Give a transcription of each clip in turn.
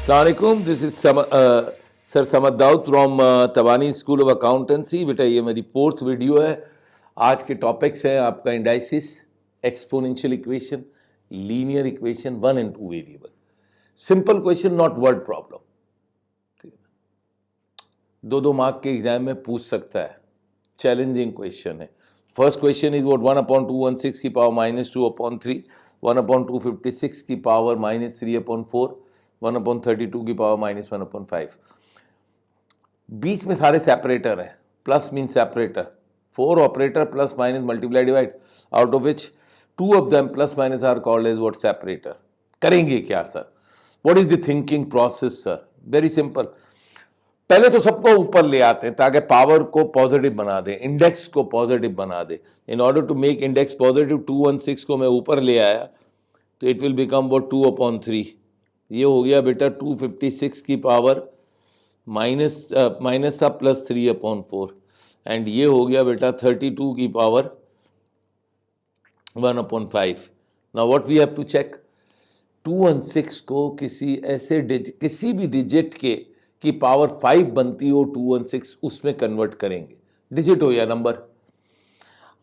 Assalamualaikum. This is Sir Samad Daud from Tabani school of accountancy. बेटा ये मेरी 4th video है. आज के टॉपिक्स हैं आपका indices, exponential equation, linear equation, 1 and 2 variable. Simple question, not word problem. ठीक है, 2 मार्क के एग्जाम में पूछ सकता है. चैलेंजिंग क्वेश्चन है. फर्स्ट क्वेश्चन इज वॉट 1/216 की पावर -2/3, 1/256 की पावर -3/4, 1/32 की पावर -1/5. बीच में सारे सेपरेटर हैं. Plus mean separator, 4 operator plus minus multiply divide, out of which 2 of them plus minus are called as what separator. करेंगे क्या sir? What is the thinking process sir? Very simple. पहले तो सबको ऊपर ले आते हैं ताकि पावर को पॉजिटिव बना दें, इंडेक्स को पॉजिटिव बना दे. In order to make index positive, 216 को मैं ऊपर ले आया तो इट विल बिकम वो 2/3. ये हो गया बेटा 256 की पावर माइनस था प्लस 3/4, एंड ये हो गया बेटा 32 की power 1/5. Now what we have to check, 216 को किसी भी डिजिट की पावर 5 बनती हो 216, उसमें कन्वर्ट करेंगे. डिजिट हो या नंबर.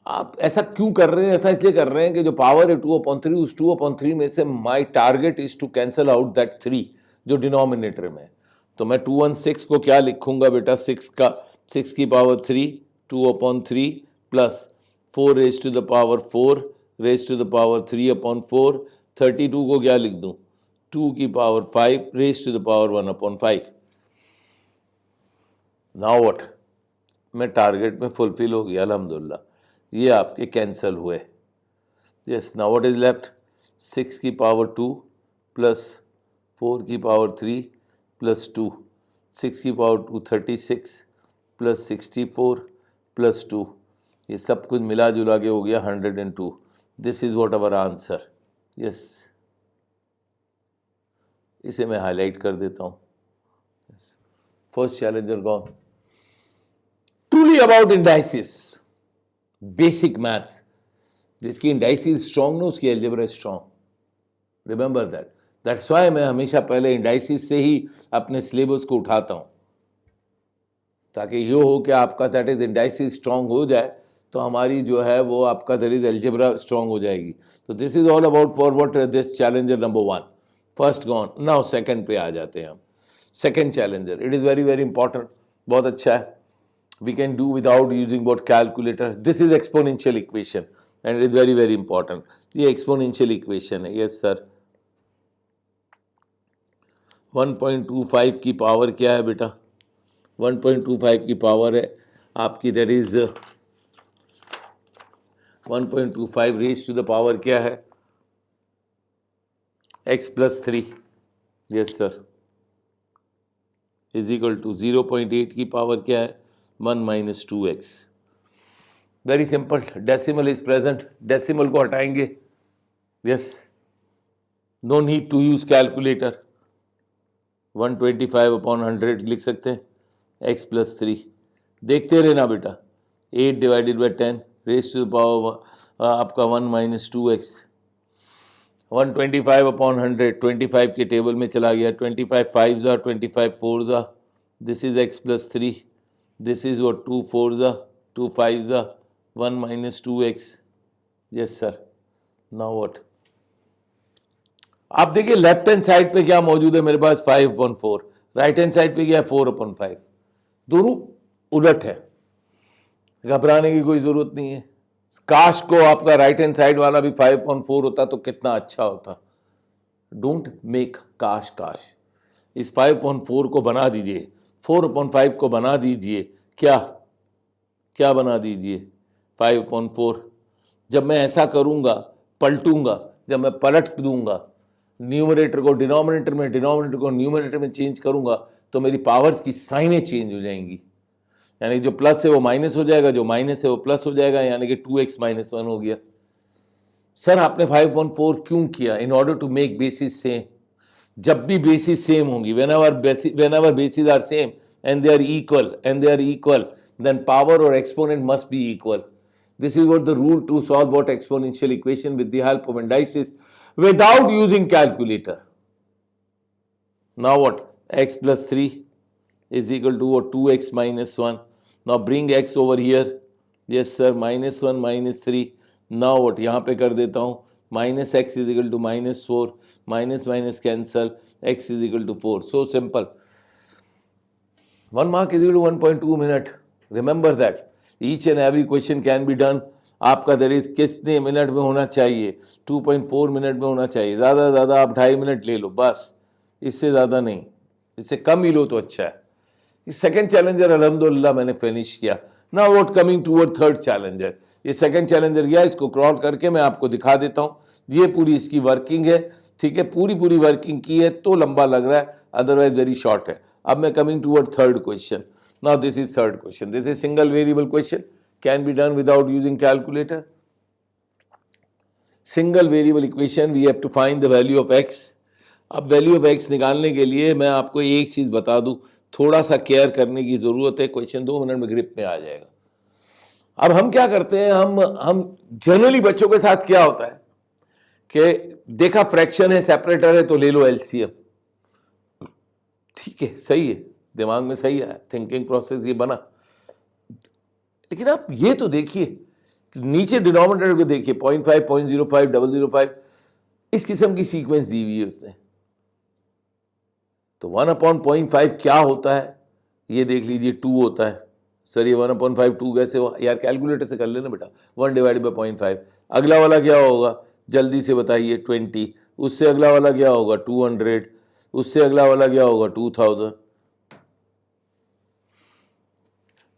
आप ऐसा क्यों कर रहे हैं? ऐसा इसलिए कर रहे हैं कि जो पावर है 2/3, उस 2/3 में से my target is to cancel out that 3 जो डिनोमिनेटर में है. तो मैं 216 को क्या लिखूंगा बेटा, 6 की power 3, 2/3 plus 4 raise to the power 4 raise to the power 3/4. 32 को क्या लिख दूं, 2 की power 5 raise to the power 1/5. Now what, मैं टारगेट में फुलफिल हो गया अल्हम्दुलिल्लाह. ये आपके कैंसल हुए. Yes, now what is left, 6 की पावर 2 प्लस 4 की पावर 3 प्लस 2, 6 की पावर 2 36 प्लस 64 प्लस 2. ये सब कुछ मिला जुला के हो गया 102. This is what our answer. Yes, इसे मैं हाईलाइट कर देता हूँ. First challenger gone. Truly about indices, basic maths. जिसकी इंडाइसिस स्ट्रॉन्ग ना, उसकी algebra strong. Remember that. That's why मैं हमेशा पहले इंडाइसिस से ही अपने सिलेबस को उठाता हूँ, ताकि ये हो कि आपका दैट इज इंडाइसिस स्ट्रॉन्ग हो जाए तो हमारी जो है वो आपका दैट इज एल्जेब्रा स्ट्रॉन्ग हो जाएगी. तो this is all about for what this challenger number 1. First gone. Now second पे आ जाते हैं हम. Second challenger, it is very very important. बहुत अच्छा है. We can do without using what calculator. This is exponential equation and it is very very important. ये exponential equation है. Yes sir. 1.25 की पावर क्या है बेटा? 1.25 की पावर है आपकी, that is 1.25 raised to the power क्या है? x plus 3. Yes sir. is equal to 0.8 की पावर क्या है? 1 minus 2x. Very simple. Decimal is present, decimal को हटाएंगे. Yes, no need to use calculator. 125/100 लिख सकते हैं. x plus 3. देखते रहना बेटा. 8 divided by 10 raise to the power आपका 1 minus 2x. 125/100 25 के टेबल में चला गया. 25 5s are 25 4s are. This is x plus 3. This is what 2 4s are, 2 5s are, 1 minus 2x. Yes sir. Now what? आप देखिए लेफ्ट हैंड साइड पे क्या मौजूद है मेरे पास, 5/4. राइट हैंड साइड पे क्या है, 4/5. दोनों उलट है. घबराने की कोई जरूरत नहीं है. काश को आपका राइट हैंड साइड वाला भी 5/4 होता तो कितना अच्छा होता. डोंट मेक काश. इस 5/4 को बना दीजिए, 4/5 को बना दीजिए. क्या बना दीजिए, 5/4. जब मैं ऐसा करूंगा, पलटूंगा, जब मैं पलट दूंगा, न्यूमरेटर को डिनोमिनेटर में, डिनोमिनेटर को न्यूमरेटर में चेंज करूंगा, तो मेरी पावर्स की साइनें चेंज हो जाएंगी. यानी जो प्लस है वो माइनस हो जाएगा, जो माइनस है वो प्लस हो जाएगा, यानी कि 2x - 1 हो गया. सर आपने 5/4 क्यों किया? In order to make bases same. जब भी बेसिस सेम होंगी, whenever bases are same and they are equal, then power or exponent must be equal. This is what the rule to solve what exponential equation with the help of indices without using calculator. Now what? X plus 3 is equal to what? 2x minus 1. Now bring x over here. Yes sir, minus 1 minus 3. Now what? यहाँ पे कर देता हूँ. Minus x is equal to minus 4. Minus minus cancel. X is equal to 4. So simple. 1 mark is equal to 1.2 minute. Remember that. Each and every question can be done. आपका there is कितने minute में होना चाहिए? 2.4 minute में होना चाहिए. ज़्यादा ज़्यादा आप 2.5 मिनट ले लो बस, इससे ज़्यादा नहीं. इससे कम ही लो तो अच्छा है. सेकेंड चैलेंजर अल्हम्दुलिल्लाह मैंने फिनिश किया. Now what coming toward third challenger. ये सेकेंड चैलेंजर गया, इसको क्रॉल करके मैं आपको दिखा देता हूँ. ये पूरी इसकी वर्किंग है. ठीक है, पूरी पूरी वर्किंग की है तो लंबा लग रहा है, अदरवाइज वेरी शॉर्ट है. अब मैं coming toward third question. Now this is third question. This is single variable question, can be done without using calculator. Single variable equation, we have to find the value of x. अब value of x निकालने के लिए मैं आपको एक चीज़ बता दूं, थोड़ा सा केयर करने की ज़रूरत है. क्वेश्चन 2 मिनट में ग्रिप में आ जाएगा. अब हम क्या करते हैं, हम जनरली बच्चों के साथ क्या होता है कि देखा फ्रैक्शन है, सेपरेटर है, तो ले लो एलसीएम. ठीक है, सही है, दिमाग में सही है, थिंकिंग प्रोसेस ये बना. लेकिन आप ये तो देखिए, नीचे डिनोमिनेटर को देखिए, 0.5, 0.05, 005, इस किस्म की सीक्वेंस दी हुई है उसने. तो 1/0.5 क्या होता है ये देख लीजिए. 2 होता है. सर ये 1/5 2 कैसे हो यार? कैलकुलेटर से कर लेना बेटा. 1 डिवाइड बाई 0.5. अगला वाला क्या होगा जल्दी से बताइए? 20. उससे अगला वाला क्या होगा? 200. उससे अगला वाला क्या होगा? 2000.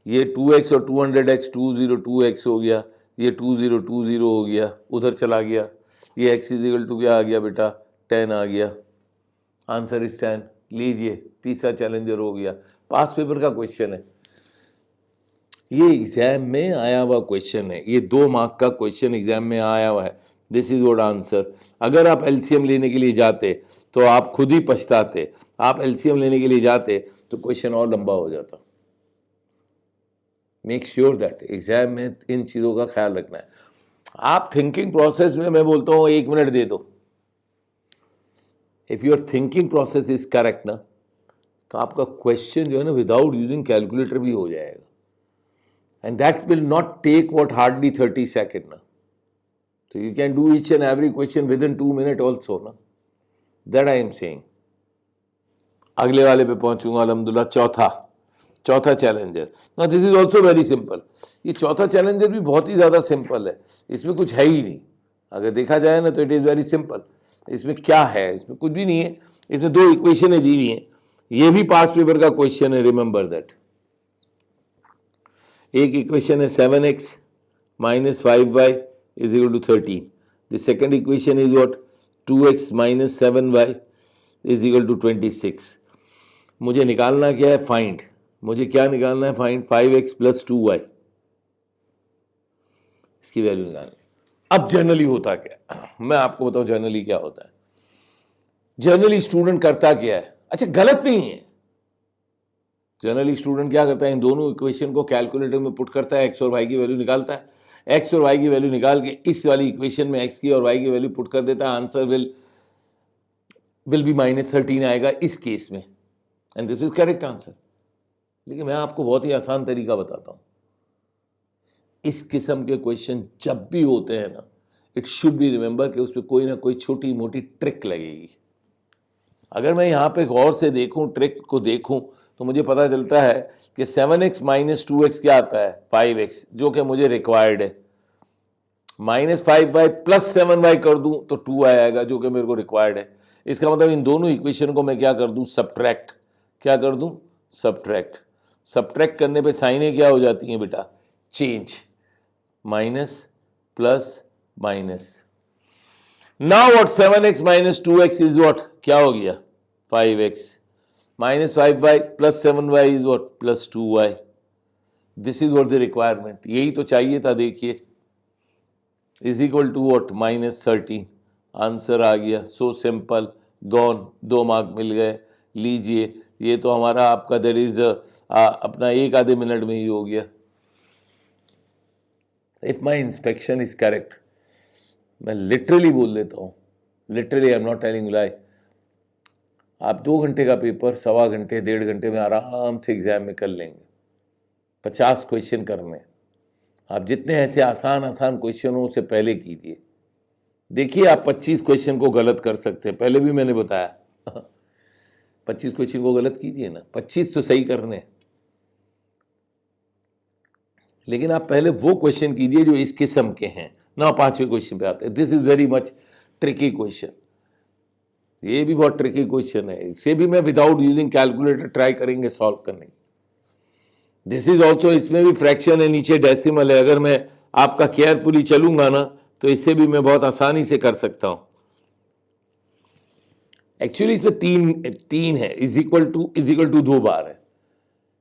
ये 2x और 200x 202x हो गया. ये 2020 हो गया, उधर चला गया. ये x इज इक्वल टू क्या आ गया बेटा? 10 आ गया. Answer is 10. लीजिए, तीसरा चैलेंजर हो गया. पास पेपर का क्वेश्चन है, ये एग्जाम में आया हुआ क्वेश्चन है. ये 2 मार्क का क्वेश्चन एग्जाम में आया हुआ है. This is what answer. अगर आप एलसीएम लेने के लिए जाते तो आप खुद ही पछताते. आप एलसीएम लेने के लिए जाते तो क्वेश्चन और लंबा हो जाता. मेक श्योर दैट एग्जाम में इन चीज़ों का ख्याल रखना है. आप थिंकिंग प्रोसेस में, मैं बोलता हूँ 1 मिनट दे दो. If your thinking process is correct ना, तो आपका क्वेश्चन जो है ना विदाउट यूजिंग कैलकुलेटर भी हो जाएगा. And that will not take what hardly 30 second ना. तो you can do each and every question within 2 minute also ना. That I am saying. अगले वाले पे पहुंचूंगा अल्हम्दुलिल्लाह. चौथा चैलेंजर. ना this is also very simple. ये चौथा चैलेंजर भी बहुत ही ज़्यादा सिंपल है. इसमें कुछ है ही नहीं. अगर देखा जाए ना तो इट इज़ वेरी सिंपल. इसमें क्या है? इसमें कुछ भी नहीं है. इसमें 2 इक्वेशनें दी हुई हैं. ये भी पास पेपर का क्वेश्चन है, रिमेंबर दैट. एक इक्वेशन है 7x minus 5y is equal to 13. The second equation is what? 2x minus 7y is equal to 26. मुझे निकालना क्या है? फाइंड. मुझे क्या निकालना है? Find 5x plus 2y. इसकी वैल्यू निकालनी. अब जनरली होता क्या, मैं आपको बताऊं जनरली क्या होता है. जनरली स्टूडेंट करता क्या है? अच्छा, गलत नहीं है. जनरली स्टूडेंट क्या करता है, इन दोनों इक्वेशन को कैलकुलेटर में पुट करता है, एक्स और वाई की वैल्यू निकालता है. एक्स और वाई की वैल्यू निकाल के इस वाली इक्वेशन में एक्स की और वाई की वैल्यू पुट कर देता है. आंसर विल बी -13 आएगा इस केस में. And this is correct answer. लेकिन मैं आपको बहुत ही आसान तरीका बताता हूँ. इस किस्म के क्वेश्चन जब भी होते हैं ना, इट शुड बी रिमेंबर कि उस पर कोई ना कोई छोटी मोटी ट्रिक लगेगी. अगर मैं यहाँ पे गौर से देखूँ, ट्रिक को देखूँ, तो मुझे पता चलता है कि 7x minus 2x क्या आता है? 5x, जो कि मुझे रिक्वायर्ड है. -5y plus 7y कर दूं तो 2y आएगा, जो कि मेरे को रिक्वायर्ड है. इसका मतलब इन दोनों इक्वेशन को मैं क्या कर दूं? सब्ट्रैक्ट. क्या कर दूं? सब्ट्रैक्ट. सब्ट्रैक्ट करने पे साइनें क्या हो जाती हैं बेटा? Change. Minus plus minus. Now what? 7x minus 2x is what? क्या हो गया? 5x. -5y plus 7y is what? +2y. This is what the requirement. यही तो चाहिए था. देखिए, is equal to what? -13. Answer आ गया. So simple. गॉन. 2 मार्क मिल गए. लीजिए, ये तो हमारा आपका देयर इज अपना 1 आधे मिनट में ही हो गया. If my inspection is correct, मैं लिटरली बोल देता हूँ, literally, I am not telling लाई, आप 2 घंटे का पेपर 1.25 घंटे 1.5 घंटे में आराम से एग्जाम में कर लेंगे। 50 क्वेश्चन करने, आप जितने ऐसे आसान आसान क्वेश्चन हो उसे पहले कीजिए। देखिए आप 25 क्वेश्चन को गलत कर सकते हैं, पहले भी मैंने बताया 25 क्वेश्चन को गलत कीजिए ना, 25 तो सही करने, लेकिन आप पहले वो क्वेश्चन कीजिए जो इस किस्म के हैं ना। 5वें क्वेश्चन पे आते हैं। This is very much tricky question, ये भी बहुत ट्रिकी क्वेश्चन है, इसे भी मैं विदाउट यूजिंग कैलकुलेटर ट्राई करेंगे सॉल्व करने। दिस इज ऑल्सो, इसमें भी फ्रैक्शन है, नीचे डेसिमल है। अगर मैं आपका केयरफुली चलूंगा ना तो इसे भी मैं बहुत आसानी से कर सकता हूं। एक्चुअली इसमें तीन है, इज इक्वल टू 2 बार है।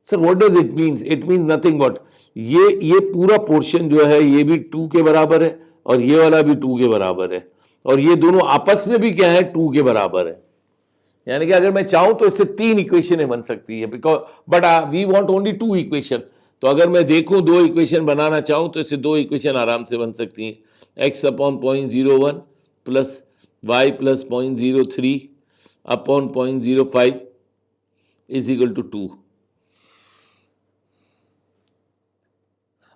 Sir what does it means? It means nothing but ये पूरा पोर्शन जो है ये भी 2 के बराबर है और ये वाला भी 2 के बराबर है, और ये दोनों आपस में भी क्या है 2 के बराबर है। यानी कि अगर मैं चाहूं तो इससे 3 इक्वेशन बन सकती है, because but we want only 2 equation. तो अगर मैं देखूं 2 इक्वेशन बनाना चाहूं तो इससे 2 इक्वेशन आराम से बन सकती हैं। x upon 0.01 plus y plus 0.03 upon 0.05 is equal to 2।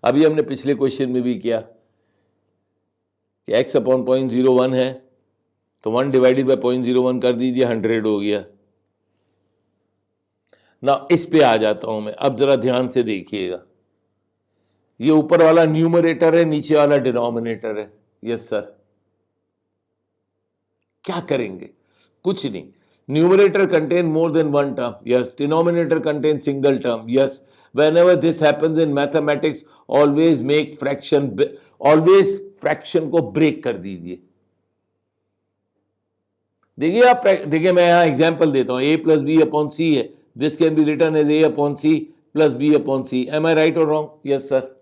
अभी हमने पिछले क्वेश्चन में भी किया कि x अपॉन 0.01 है तो 1 डिवाइडेड बाय 0.01 कर दीजिए, 100 हो गया ना। इस पे आ जाता हूं मैं, अब जरा ध्यान से देखिएगा। ये ऊपर वाला न्यूमरेटर है, नीचे वाला डिनोमिनेटर है। यस सर, क्या करेंगे? कुछ नहीं। Numerator contain more than one term, yes. Denominator contain single term, yes. whenever this happens in mathematics always make fraction, always fraction को ब्रेक कर दीजिए। देखिए आप, देखिए मैं यहां एग्जांपल देता हूं, a plus B upon C है, this can be written as a upon C plus B upon C. Am I right और रॉन्ग? Yes sir.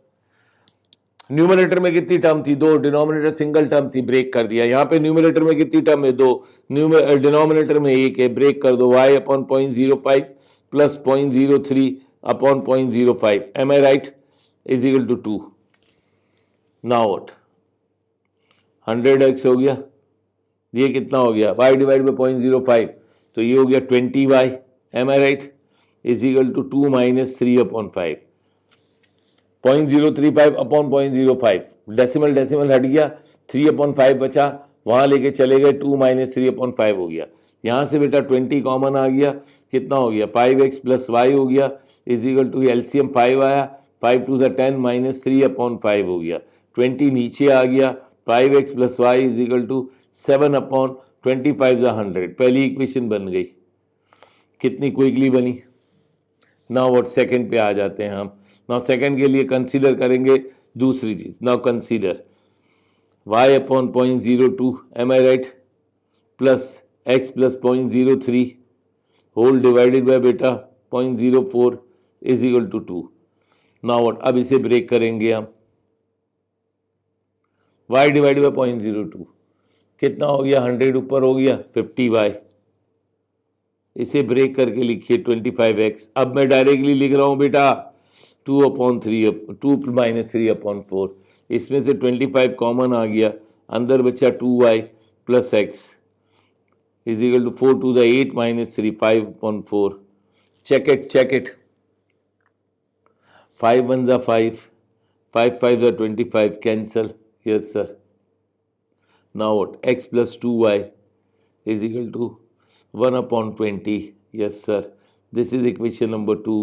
न्यूमरेटर में कितनी टर्म थी? 2। डिनोमिनेटर सिंगल टर्म थी, ब्रेक कर दिया। यहाँ पे न्यूमरेटर में कितनी टर्म है? 2। डिनोमिनेटर में 1 है, ब्रेक कर दो। y upon 0.05 plus 0.03 upon 0.05, am I right, is equal to 2। Now what? 100x हो गया, ये कितना हो गया? y डिवाइड बाई 0.05, तो ये हो गया 20y, am I right, is equal to 2 minus 3 upon 5। 0.035 upon 0.05, decimal decimal हट गया, 3 अपॉन 5 बचा, वहां लेके चले गए, 2 माइनस 3 अपॉन 5 हो गया। यहां से बेटा 20 कॉमन आ गया, कितना हो गया? 5x प्लस वाई हो गया, इज इक्वल टू एलसीएम 5 आया, 5 टू द 10 माइनस 3 अपॉन 5 हो गया। 20 नीचे आ गया, 5x plus y is equal to 7 upon 25 the 100। पहली इक्वेशन बन गई। कितनी क्विकली बनी। Now what? सेकंड पे आ जाते हैं हम। नाउ सेकंड के लिए कंसीडर करेंगे दूसरी चीज। Now consider y upon 0.02, am I right, plus x plus 0.03 whole divided by बेटा 0.04 is equal to 2। Now what? अब इसे ब्रेक करेंगे हम। y डिवाइडेड बाय 0.02 कितना हो गया? 100 ऊपर हो गया, 50y। इसे ब्रेक करके लिखिए 25x। अब मैं डायरेक्टली लिख रहा हूं बेटा 2 अपॉन 3, 2 माइनस 3 अपॉन 4। इसमें से 25 कॉमन आ गया, अंदर बचा 2y plus x is equal to 4 to the 8 minus 3, 5 upon 4। Check it, check it. 5 1 ज़ा 5, 5 5 ज़ा 25, cancel. Yes sir. Now what? x plus 2y is equal to 1 upon 20, yes sir, this is equation number 2,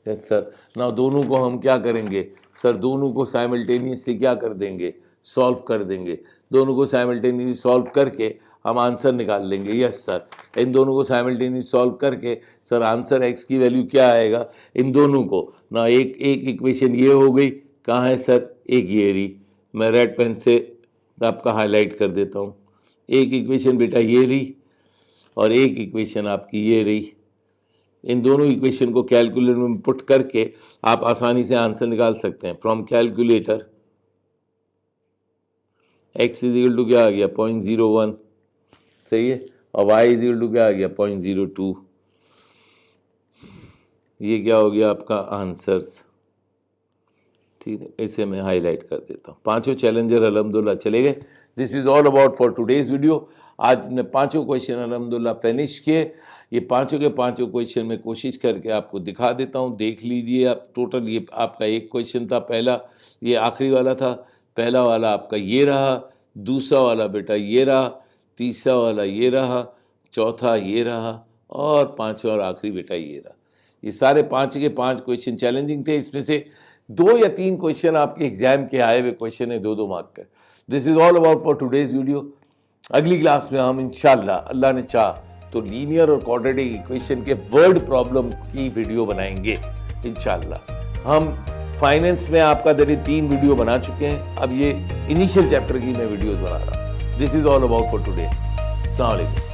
yes sir। now दोनों को हम क्या करेंगे sir? दोनों को simultaneously क्या कर देंगे? सॉल्व कर देंगे। दोनों को साइमल्टेनियसली सॉल्व करके हम आंसर निकाल लेंगे। यस सर, इन दोनों को साइमल्टेनियसली सॉल्व करके सर आंसर x की वैल्यू क्या आएगा? इन दोनों को ना, एक इक्वेशन ये हो गई, कहाँ है सर? एक ये रही, मैं रेड पेन से आपका हाईलाइट कर देता हूँ। एक इक्वेशन बेटा ये रही और एक इक्वेशन आपकी ये रही। इन दोनों इक्वेशन को कैलकुलेटर में पुट करके आप आसानी से आंसर निकाल सकते हैं। From calculator x is equal to क्या आ गया? 0.01, सही है, और y इज इक्वल टू क्या आ गया? 0.02। ये क्या हो गया आपका आंसर्स? ठीक है, इसे मैं हाईलाइट कर देता हूँ। पांचों चैलेंजर अल्हम्दुलिल्लाह चले गए। This is all about for today's video. आज मैंने पांचों क्वेश्चन अल्हम्दुलिल्लाह फिनिश किए। ये पांचों के पांचों क्वेश्चन में कोशिश करके आपको दिखा देता हूँ, देख लीजिए आप। टोटल ये आपका एक क्वेश्चन था पहला, ये आखिरी वाला था। पहला वाला आपका ये रहा, दूसरा वाला बेटा ये रहा, तीसरा वाला ये रहा, चौथा ये रहा और पांचवा और आखिरी बेटा ये रहा। ये सारे पाँच के पाँच क्वेश्चन चैलेंजिंग थे। इसमें से 2 या 3 क्वेश्चन आपके एग्जाम के आए हुए क्वेश्चन है 2-2 मार्क का। This is all about for today's video. अगली क्लास में हम इंशाल्लाह अल्लाह ने चाह तो लीनियर और क्वाड्रेटिक इक्वेशन के वर्ड प्रॉब्लम की वीडियो बनाएंगे इंशाल्लाह। हम फाइनेंस में आपका 3 वीडियो बना चुके हैं, अब ये इनिशियल चैप्टर की मैं वीडियोस बना रहा हूँ। This is all about for today. अस्सलाम वालेकुम।